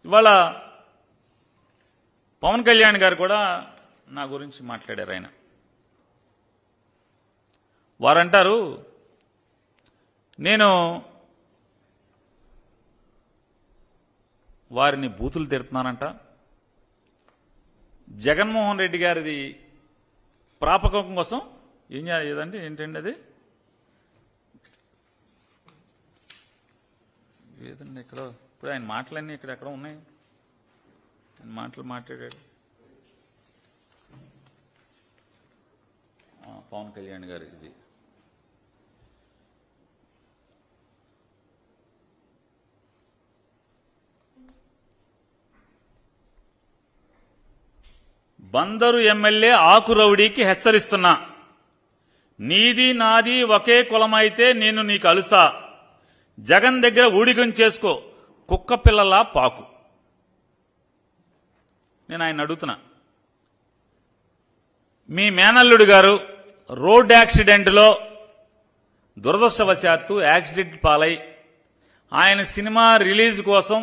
ఇవాళ పవన్ కళ్యాణ్ గారు కూడా నా గురించి మాట్లాడారు. ఆయన వారంటారు నేను వారిని బూతులు తిడుతున్నానంట. జగన్మోహన్ రెడ్డి గారిది ప్రాపకం కోసం ఏం చేయాలంటే ఏంటండి అది ఏదండి ఇక్కడ ఇప్పుడు ఆయన మాటలన్నీ ఇక్కడ ఎక్కడ ఉన్నాయి. ఆయన మాటలు మాట్లాడాడు పవన్ కళ్యాణ్ గారు. ఇది బందరు ఎమ్మెల్యే ఆకురౌడీకి హెచ్చరిస్తున్నా, నీది నాది ఒకే కులమైతే నేను నీకు అలుసా, జగన్ దగ్గర ఊడిగం చేసుకో, కుక్క పిల్లలా పాకు. నేను ఆయన అడుగుతున్నా, మీ మేనల్లుడు గారు రోడ్ యాక్సిడెంట్లో దురదృష్టవశాత్తు యాక్సిడెంట్ పాలై ఆయన సినిమా రిలీజ్ కోసం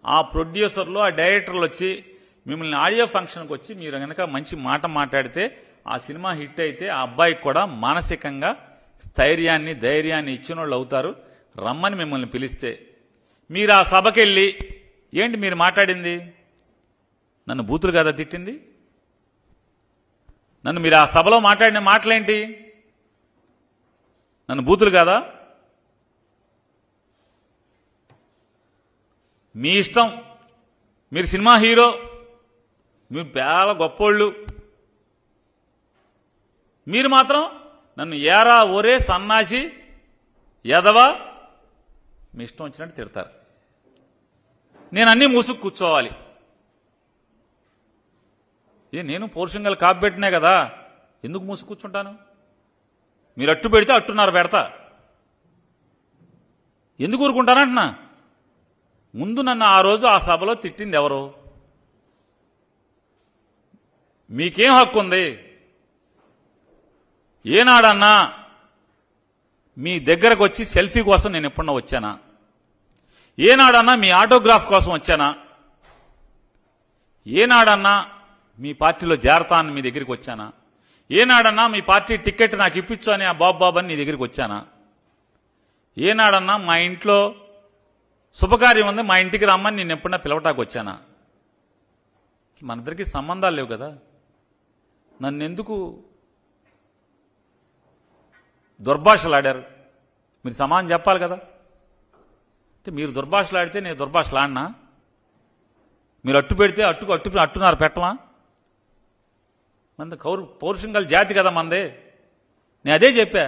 ఆ ప్రొడ్యూసర్లు ఆ డైరెక్టర్లు వచ్చి మిమ్మల్ని ఆడియో ఫంక్షన్కి వచ్చి మీరు కనుక మంచి మాట మాట్లాడితే ఆ సినిమా హిట్ అయితే ఆ అబ్బాయికి కూడా మానసికంగా స్థైర్యాన్ని ధైర్యాన్ని ఇచ్చిన వాళ్ళు అవుతారు, రమ్మని మిమ్మల్ని పిలిస్తే మీరు ఆ సభకెళ్ళి ఏంటి మీరు మాట్లాడింది? నన్ను బూతులు కదా తిట్టింది? నన్ను మీరు ఆ సభలో మాట్లాడిన మాటలేంటి? నన్ను బూతులు కాదా? మీ ఇష్టం, మీరు సినిమా హీరో, మీరు చాలా గొప్పోళ్ళు, మీరు మాత్రం నన్ను ఏరా ఒరే సన్నాసి ఎదవా మీ ఇష్టం వచ్చినట్టు తిడతారు. నేను అన్నీ మూసుకు కూర్చోవాలి. నేను పౌరుషంగా కాపు పెట్టినా కదా, ఎందుకు మూసుకు కూర్చుంటాను? మీరు అట్టు పెడితే అట్టున్నర పెడతా, ఎందుకు ఊరుకుంటానంటున్నా? ముందు నన్ను ఆ రోజు ఆ సభలో తిట్టింది ఎవరు? మీకేం హక్కు ఉంది? ఏనాడన్నా మీ దగ్గరకు వచ్చి సెల్ఫీ కోసం నేను ఎప్పుడన్నా వచ్చానా? ఏనాడన్నా మీ ఆటోగ్రాఫ్ కోసం వచ్చానా? ఏనాడన్నా మీ పార్టీలో చేరతాను మీ దగ్గరికి వచ్చానా? ఏనాడన్నా మీ పార్టీ టికెట్ నాకు ఇప్పించు అని ఆ బాబు అని నీ దగ్గరికి వచ్చానా? ఏనాడన్నా మా ఇంట్లో శుభకార్యం ఉంది మా ఇంటికి రమ్మని నేను ఎప్పుడన్నా పిలవటానికి వచ్చానా? మన ఇద్దరికి సంబంధాలు లేవు కదా, నన్నెందుకు దుర్భాషలాడారు? మీరు సమానం చెప్పాలి కదా. అంటే మీరు దుర్భాషలాడితే నేను దుర్భాషలాడినా? మీరు అట్టు పెడితే అట్టున్నారు పెట్టమా? మంది పౌరుషం గల జాతి కదా మందే. నేను అదే చెప్పా.